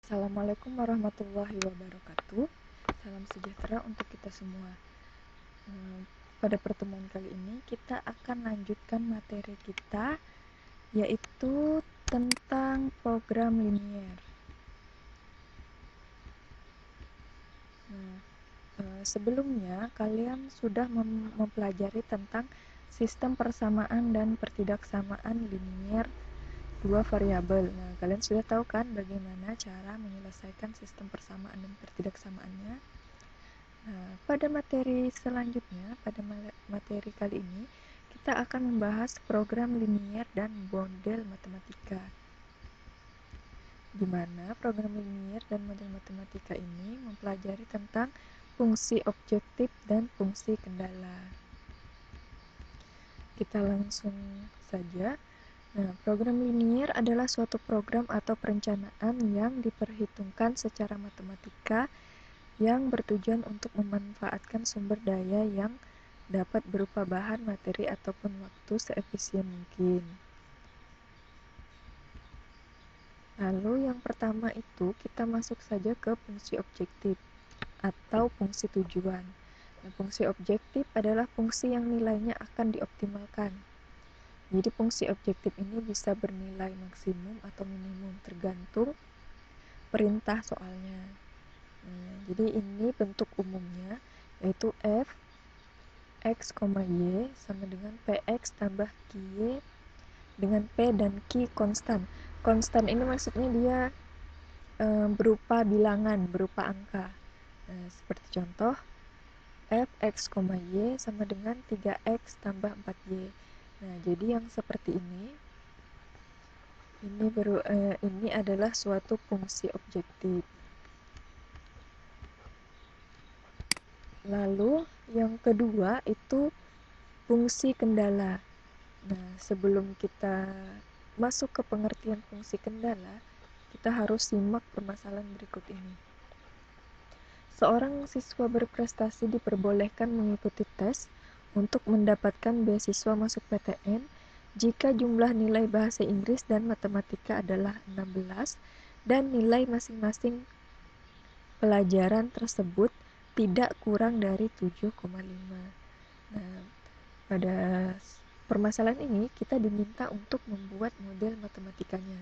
Assalamualaikum warahmatullahi wabarakatuh. Salam sejahtera untuk kita semua. Pada pertemuan kali ini kita akan lanjutkan materi kita, yaitu tentang program linier. Sebelumnya kalian sudah mempelajari tentang sistem persamaan dan pertidaksamaan linier dua variabel. Nah, kalian sudah tahu kan bagaimana cara menyelesaikan sistem persamaan dan pertidaksamaannya? Nah, pada materi selanjutnya, pada materi kali ini, kita akan membahas program linier dan model matematika. Di mana program linier dan model matematika ini mempelajari tentang fungsi objektif dan fungsi kendala. Kita langsung saja. Nah, program linier adalah suatu program atau perencanaan yang diperhitungkan secara matematika yang bertujuan untuk memanfaatkan sumber daya yang dapat berupa bahan, materi, ataupun waktu seefisien mungkin. Lalu yang pertama itu kita masuk saja ke fungsi objektif atau fungsi tujuan. Nah, fungsi objektif adalah fungsi yang nilainya akan dioptimalkan. Jadi fungsi objektif ini bisa bernilai maksimum atau minimum tergantung perintah soalnya. Jadi ini bentuk umumnya yaitu f x, y sama dengan px tambah ky dengan p dan q konstan. Konstan ini maksudnya dia berupa bilangan, berupa angka. Seperti contoh f x, y sama dengan 3x tambah 4y. Nah, jadi yang seperti ini adalah suatu fungsi objektif. Lalu yang kedua itu fungsi kendala. Nah, sebelum kita masuk ke pengertian fungsi kendala, kita harus simak permasalahan berikut ini. Seorang siswa berprestasi diperbolehkan mengikuti tes untuk mendapatkan beasiswa masuk PTN jika jumlah nilai bahasa Inggris dan matematika adalah 16 dan nilai masing-masing pelajaran tersebut tidak kurang dari 7,5. Nah, pada permasalahan ini kita diminta untuk membuat model matematikanya.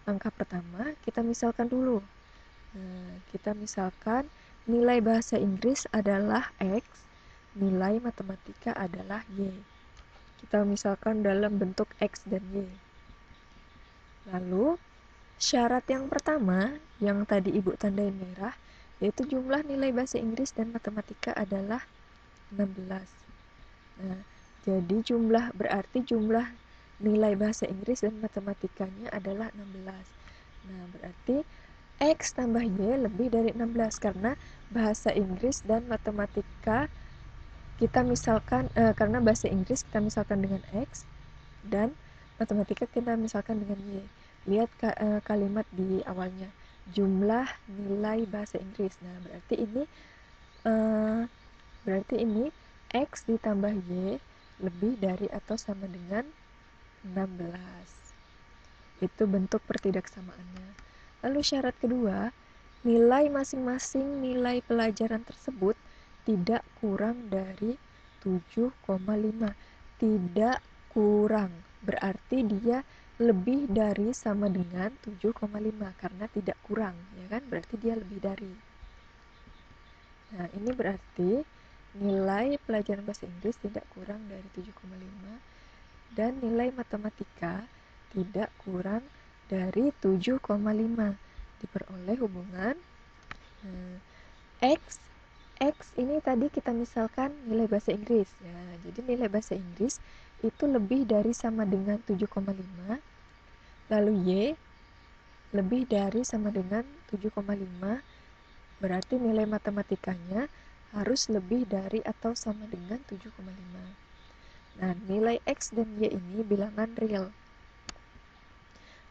Langkah pertama, kita misalkan dulu. Kita misalkan nilai bahasa Inggris adalah X, nilai matematika adalah Y. Kita misalkan dalam bentuk X dan Y. Lalu, syarat yang pertama, yang tadi Ibu tandai merah, yaitu jumlah nilai bahasa Inggris dan matematika adalah 16. Nah, jadi berarti jumlah nilai bahasa Inggris dan matematikanya adalah 16. Nah, berarti X tambah Y lebih dari 16 karena bahasa Inggris dan matematika kita misalkan karena bahasa Inggris kita misalkan dengan X dan matematika kita misalkan dengan Y. Lihat kalimat di awalnya, jumlah nilai bahasa Inggris. Nah, berarti ini X ditambah Y lebih dari atau sama dengan 16. Itu bentuk pertidaksamaannya. Lalu syarat kedua, nilai masing-masing nilai pelajaran tersebut tidak kurang dari 7,5. Tidak kurang, berarti dia lebih dari sama dengan 7,5 karena tidak kurang, ya kan? Berarti dia lebih dari. Nah, ini berarti nilai pelajaran bahasa Inggris tidak kurang dari 7,5 dan nilai matematika tidak kurang dari 7,5. Diperoleh hubungan X ini tadi kita misalkan nilai bahasa Inggris. Ya, jadi nilai bahasa Inggris itu lebih dari sama dengan 7,5. Lalu Y lebih dari sama dengan 7,5. Berarti nilai matematikanya harus lebih dari atau sama dengan 7,5. Nah, nilai X dan Y ini bilangan real.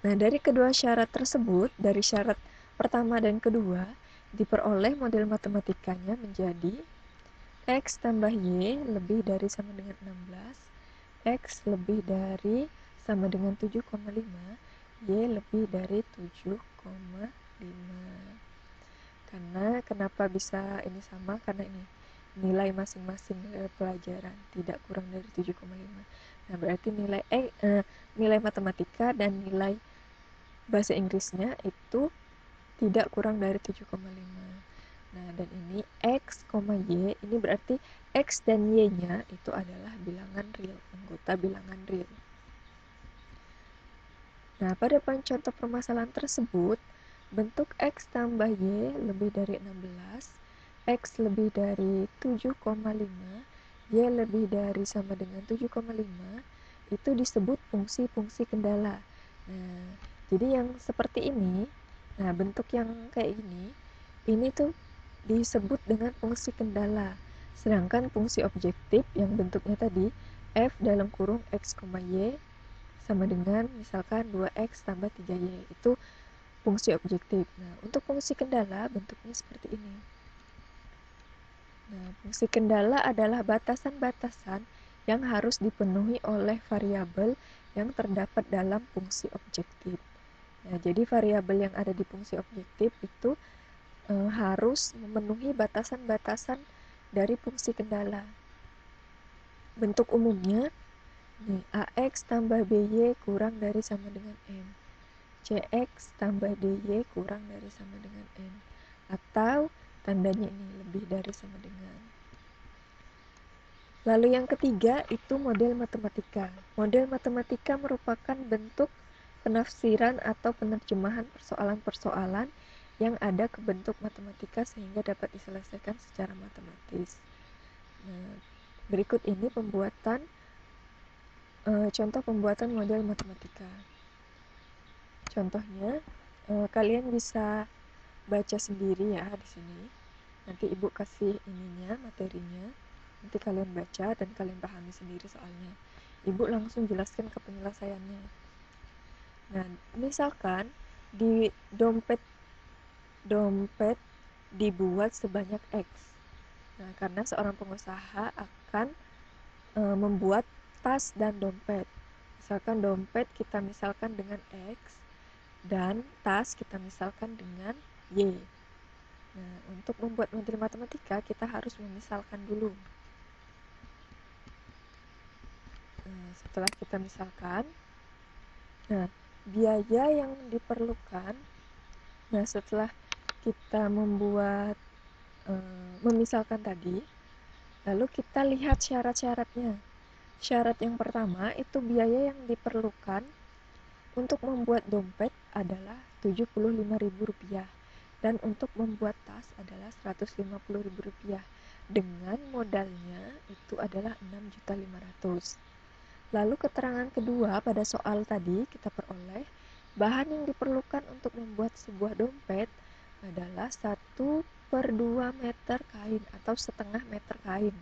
Nah, dari kedua syarat tersebut, dari syarat pertama dan kedua, diperoleh model matematikanya menjadi X tambah Y lebih dari sama dengan 16, X lebih dari sama dengan 7,5, Y lebih dari 7,5. Karena kenapa bisa ini sama? Karena ini nilai masing-masing pelajaran tidak kurang dari 7,5. Nah, berarti nilai matematika dan nilai bahasa Inggrisnya itu tidak kurang dari 7,5. Nah, dan ini X, Y, ini berarti X dan Y-nya itu adalah bilangan real, anggota bilangan real. Nah, pada contoh permasalahan tersebut, bentuk X tambah Y lebih dari 16, X lebih dari 7,5, Y lebih dari sama dengan 7,5, itu disebut fungsi-fungsi kendala. Nah, jadi yang seperti ini, nah bentuk yang kayak ini tuh disebut dengan fungsi kendala. Sedangkan fungsi objektif yang bentuknya tadi, F dalam kurung X, Y, sama dengan misalkan 2X tambah 3Y, itu fungsi objektif. Nah, untuk fungsi kendala bentuknya seperti ini. Nah, fungsi kendala adalah batasan-batasan yang harus dipenuhi oleh variabel yang terdapat dalam fungsi objektif. Nah, jadi variabel yang ada di fungsi objektif itu harus memenuhi batasan-batasan dari fungsi kendala. Bentuk umumnya nih, AX tambah BY kurang dari sama dengan M. CX tambah DY kurang dari sama dengan N. Atau tandanya ini lebih dari sama dengan. Lalu yang ketiga itu model matematika. Model matematika merupakan bentuk penafsiran atau penerjemahan persoalan-persoalan yang ada ke bentuk matematika sehingga dapat diselesaikan secara matematis. Nah, berikut ini contoh pembuatan model matematika. Contohnya, kalian bisa baca sendiri ya di sini. Nanti ibu kasih materinya. Nanti kalian baca dan kalian pahami sendiri soalnya. Ibu langsung jelaskan ke penyelesaiannya. Nah, misalkan di dompet dibuat sebanyak X. Nah, karena seorang pengusaha akan membuat tas dan dompet. Misalkan dompet kita misalkan dengan X dan tas kita misalkan dengan Y. Nah, untuk membuat model matematika kita harus memisalkan dulu. Setelah kita misalkan, nah biaya yang diperlukan, nah setelah kita memisalkan tadi, lalu kita lihat syarat-syaratnya. Syarat yang pertama itu biaya yang diperlukan untuk membuat dompet adalah Rp75.000 dan untuk membuat tas adalah Rp150.000 dengan modalnya itu adalah Rp6.500.000. Lalu keterangan kedua pada soal tadi kita peroleh bahan yang diperlukan untuk membuat sebuah dompet adalah 1/2 meter kain atau setengah meter kain,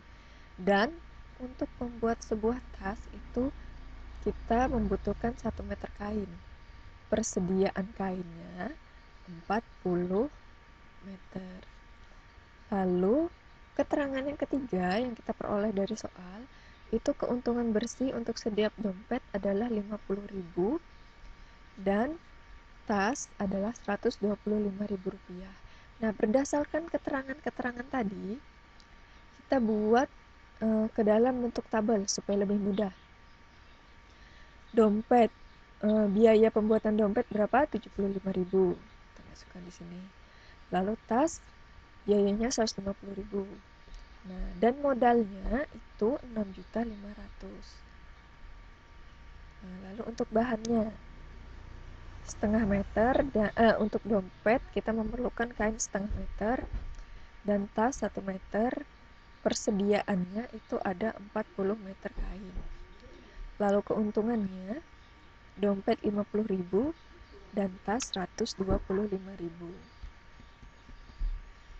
dan untuk membuat sebuah tas itu kita membutuhkan 1 meter kain. Persediaan kainnya 40 meter. Lalu keterangan yang ketiga yang kita peroleh dari soal itu keuntungan bersih untuk setiap dompet adalah Rp50.000 dan tas adalah Rp125.000. Nah, berdasarkan keterangan-keterangan tadi, kita buat ke dalam bentuk tabel supaya lebih mudah. Dompet, biaya pembuatan dompet berapa? Rp75.000. Kita masukkan di sini. Lalu tas, biayanya Rp150.000. Nah, dan modalnya itu Rp6.500.000. Nah, lalu untuk bahannya, setengah meter, dan untuk dompet kita memerlukan kain setengah meter dan tas 1 meter. Persediaannya itu ada 40 meter kain. Lalu keuntungannya, dompet Rp50.000 dan tas Rp125.000.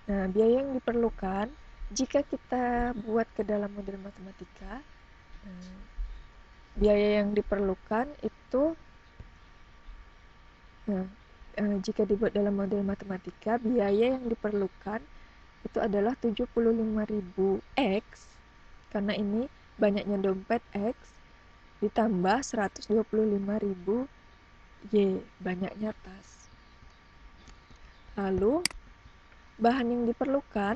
Nah, biaya yang diperlukan jika kita buat ke dalam model matematika, biaya yang diperlukan itu jika dibuat dalam model matematika, biaya yang diperlukan itu adalah 75.000 X, karena ini banyaknya dompet X, ditambah 125.000 Y, banyaknya tas. Lalu bahan yang diperlukan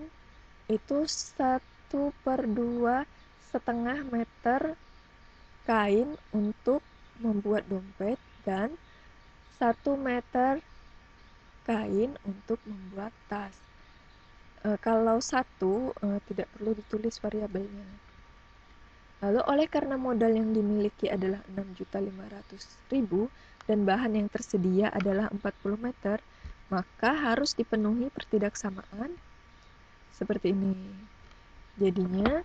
itu 1/2 setengah meter kain untuk membuat dompet dan 1 meter kain untuk membuat tas. Kalau tidak perlu ditulis variabelnya. Lalu karena modal yang dimiliki adalah 6.500.000 dan bahan yang tersedia adalah 40 meter, maka harus dipenuhi pertidaksamaan seperti ini. Jadinya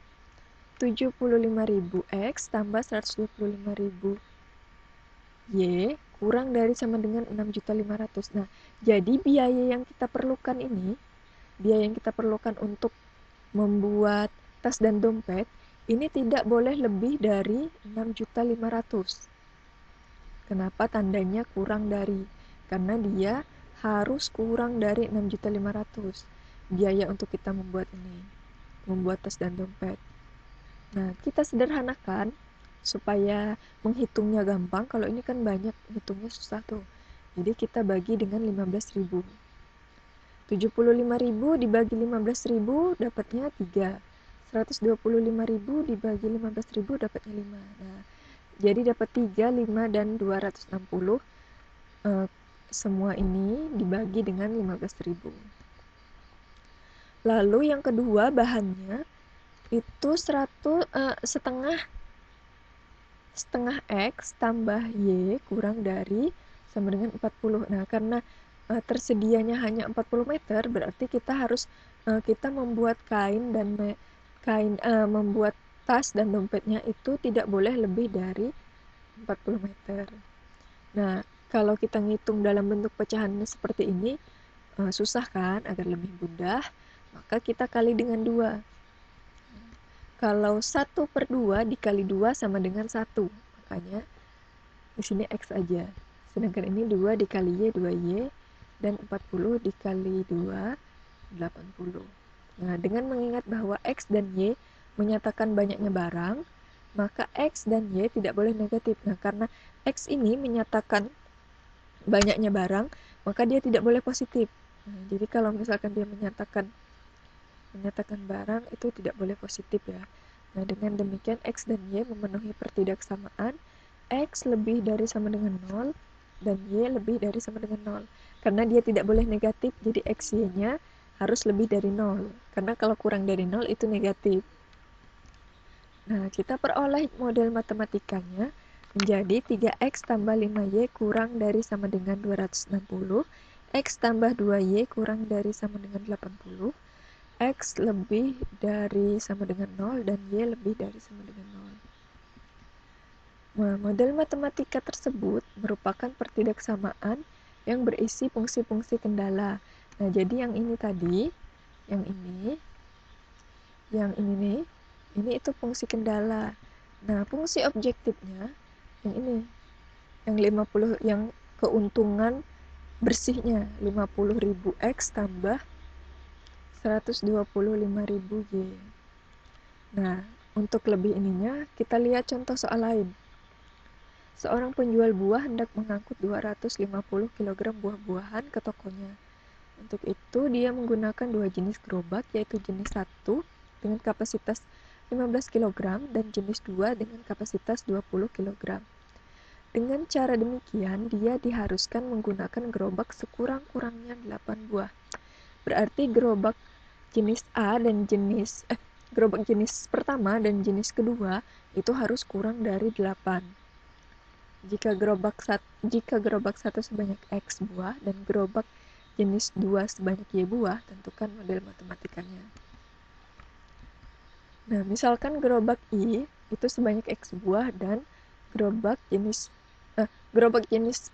75.000 X tambah 125.000 Y kurang dari sama dengan 6.500.000. Nah, jadi biaya yang kita perlukan untuk membuat tas dan dompet ini tidak boleh lebih dari 6.500.000. Kenapa tandanya kurang dari? Karena dia harus kurang dari 6.500.000 biaya untuk kita membuat tas dan dompet. Nah, kita sederhanakan supaya menghitungnya gampang. Kalau ini kan banyak, hitungnya susah tuh. Jadi kita bagi dengan 15.000. 75.000 dibagi 15.000 dapatnya 3. 125.000 dibagi 15.000 dapatnya 5. Nah, jadi dapat 3, 5, dan 260. Semua ini dibagi dengan 15.000. Lalu yang kedua bahannya itu setengah X tambah Y kurang dari sama dengan 40. Nah, karena tersedianya hanya 40 meter, berarti kita membuat membuat tas dan dompetnya itu tidak boleh lebih dari 40 meter. Nah, kalau kita ngitung dalam bentuk pecahannya seperti ini, susah kan? Agar lebih mudah, maka kita kali dengan 2. Kalau 1/2 dikali 2 sama dengan 1. Makanya di sini X aja. Sedangkan ini 2 dikali Y, 2Y. Dan 40 dikali 2, 80. Nah, dengan mengingat bahwa X dan Y menyatakan banyaknya barang, maka X dan Y tidak boleh negatif. Nah, karena X ini menyatakan banyaknya barang, maka dia tidak boleh positif. Nah, jadi kalau misalkan dia menyatakan barang, itu tidak boleh positif ya. Nah, dengan demikian X dan Y memenuhi pertidaksamaan. X lebih dari sama dengan 0 dan Y lebih dari sama dengan 0. Karena dia tidak boleh negatif, jadi X, Y-nya harus lebih dari 0. Karena kalau kurang dari 0 itu negatif. Nah, kita peroleh model matematikanya menjadi 3X tambah 5Y kurang dari sama dengan 260. X tambah 2Y kurang dari sama dengan 80. X lebih dari sama dengan 0 dan Y lebih dari sama dengan 0. Nah, model matematika tersebut merupakan pertidaksamaan yang berisi fungsi-fungsi kendala. Nah, jadi yang ini tadi, yang ini nih, ini itu fungsi kendala. Nah, fungsi objektifnya yang ini, yang keuntungan bersihnya 50.000 X tambah 125.000 Y. Nah, untuk lebih ininya, kita lihat contoh soal lain. Seorang penjual buah hendak mengangkut 250 kg buah-buahan ke tokonya. Untuk itu, dia menggunakan 2 jenis gerobak, yaitu jenis 1 dengan kapasitas 15 kg dan jenis 2 dengan kapasitas 20 kg. Dengan cara demikian, dia diharuskan menggunakan gerobak sekurang-kurangnya 8 buah. Berarti gerobak jenis pertama dan jenis kedua itu harus kurang dari 8. Jika gerobak 1 sebanyak X buah dan gerobak jenis 2 sebanyak Y buah, tentukan model matematikanya. Nah, misalkan gerobak I itu sebanyak X buah dan gerobak jenis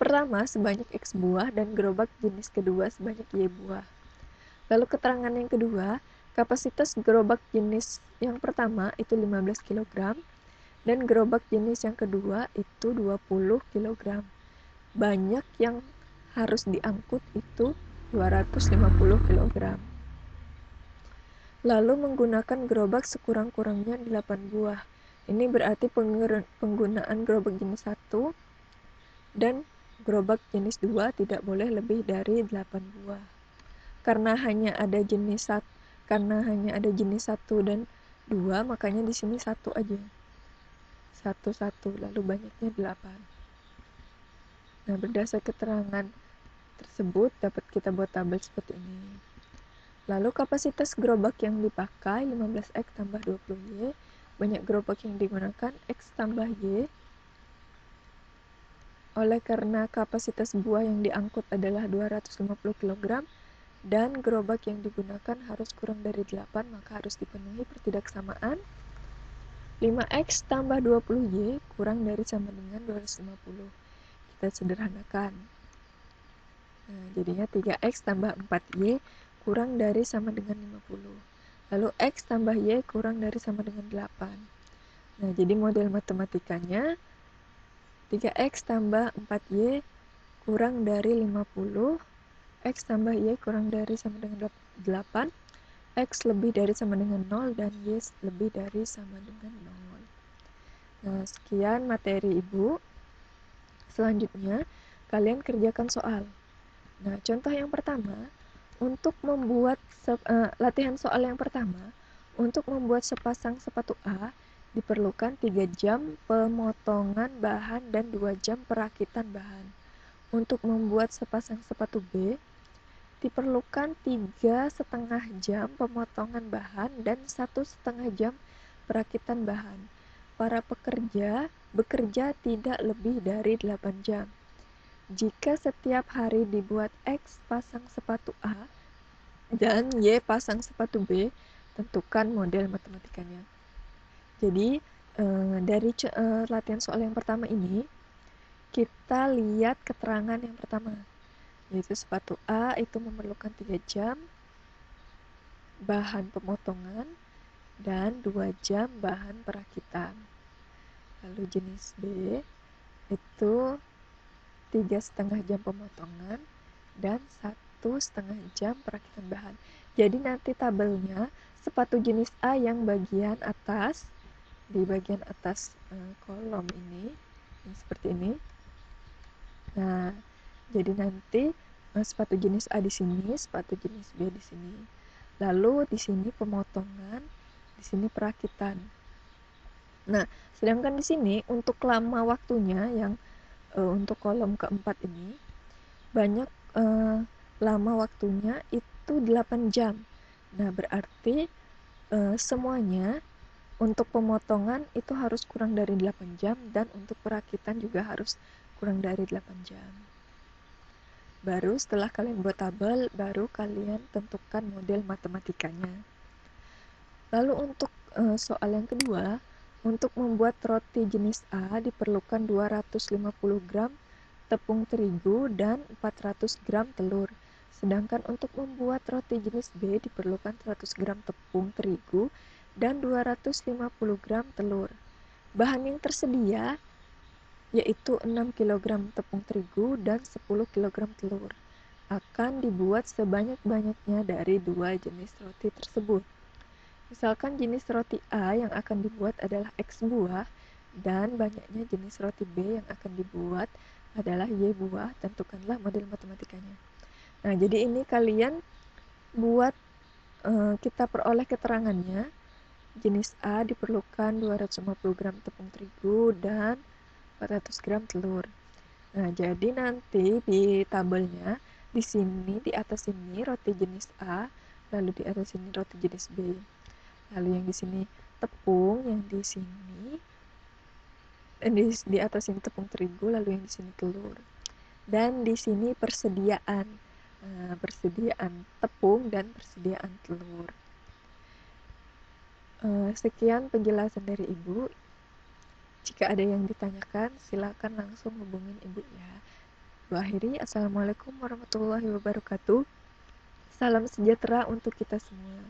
pertama sebanyak X buah dan gerobak jenis kedua sebanyak Y buah. Lalu keterangan yang kedua, kapasitas gerobak jenis yang pertama itu 15 kg dan gerobak jenis yang kedua itu 20 kg. Banyak yang harus diangkut itu 250 kg. Lalu menggunakan gerobak sekurang-kurangnya 8 buah. Ini berarti penggunaan gerobak jenis 1 dan gerobak jenis 2 tidak boleh lebih dari 8 buah. karena hanya ada jenis satu dan dua, makanya di sini satu aja, satu lalu banyaknya 8. Nah, berdasar keterangan tersebut dapat kita buat tabel seperti ini. Lalu kapasitas gerobak yang dipakai 15X tambah 20Y, banyak gerobak yang digunakan X tambah Y. Oleh karena kapasitas buah yang diangkut adalah 250 kg dan gerobak yang digunakan harus kurang dari 8, maka harus dipenuhi pertidaksamaan 5X tambah 20Y kurang dari sama dengan 250. Kita sederhanakan. Nah, jadinya 3X tambah 4Y kurang dari sama dengan 50. Lalu X tambah Y kurang dari sama dengan 8. Nah, jadi model matematikanya 3X tambah 4Y kurang dari 50, X tambah Y kurang dari sama dengan 8, X lebih dari sama dengan 0, dan Y lebih dari sama dengan 0. Nah, sekian materi Ibu. Selanjutnya, kalian kerjakan soal. Nah, contoh yang pertama, untuk membuat latihan soal yang pertama, untuk membuat sepasang sepatu A, diperlukan 3 jam pemotongan bahan dan 2 jam perakitan bahan. Untuk membuat sepasang sepatu B, diperlukan 3,5 jam pemotongan bahan dan 1,5 jam perakitan bahan. Para pekerja bekerja tidak lebih dari 8 jam. Jika setiap hari dibuat X pasang sepatu A dan Y pasang sepatu B, tentukan model matematikanya. Jadi, dari latihan soal yang pertama ini, kita lihat keterangan yang pertama, yaitu sepatu A itu memerlukan 3 jam bahan pemotongan dan 2 jam bahan perakitan. Lalu jenis B itu 3,5 jam pemotongan dan 1,5 jam perakitan bahan. Jadi nanti tabelnya sepatu jenis A yang bagian atas, di bagian atas kolom ini seperti ini. Nah, jadi nanti sepatu jenis A di sini, sepatu jenis B di sini. Lalu di sini pemotongan, di sini perakitan. Nah, sedangkan di sini untuk lama waktunya yang untuk kolom keempat ini banyak lama waktunya itu 8 jam. Nah, berarti semuanya untuk pemotongan itu harus kurang dari 8 jam dan untuk perakitan juga harus kurang dari 8 jam. Baru setelah kalian buat tabel, baru kalian tentukan model matematikanya. Lalu untuk soal yang kedua, untuk membuat roti jenis A diperlukan 250 gram tepung terigu dan 400 gram telur. Sedangkan untuk membuat roti jenis B diperlukan 100 gram tepung terigu dan 250 gram telur. Bahan yang tersedia yaitu 6 kg tepung terigu dan 10 kg telur. Akan dibuat sebanyak-banyaknya dari 2 jenis roti tersebut. Misalkan jenis roti A yang akan dibuat adalah X buah dan banyaknya jenis roti B yang akan dibuat adalah Y buah, tentukanlah model matematikanya. Nah, jadi ini kalian buat kita peroleh keterangannya. Jenis A diperlukan 250 gram tepung terigu dan 400 gram telur. Nah, jadi nanti di tabelnya di sini di atas ini roti jenis A, lalu di atas ini roti jenis B. Lalu yang di sini tepung, yang di sini di atas ini tepung terigu, lalu yang di sini telur. Dan di sini persediaan tepung dan persediaan telur. Sekian penjelasan dari Ibu. Jika ada yang ditanyakan, silakan langsung hubungin Ibu ya. Ibu akhiri, Assalamualaikum warahmatullahi wabarakatuh. Salam sejahtera untuk kita semua.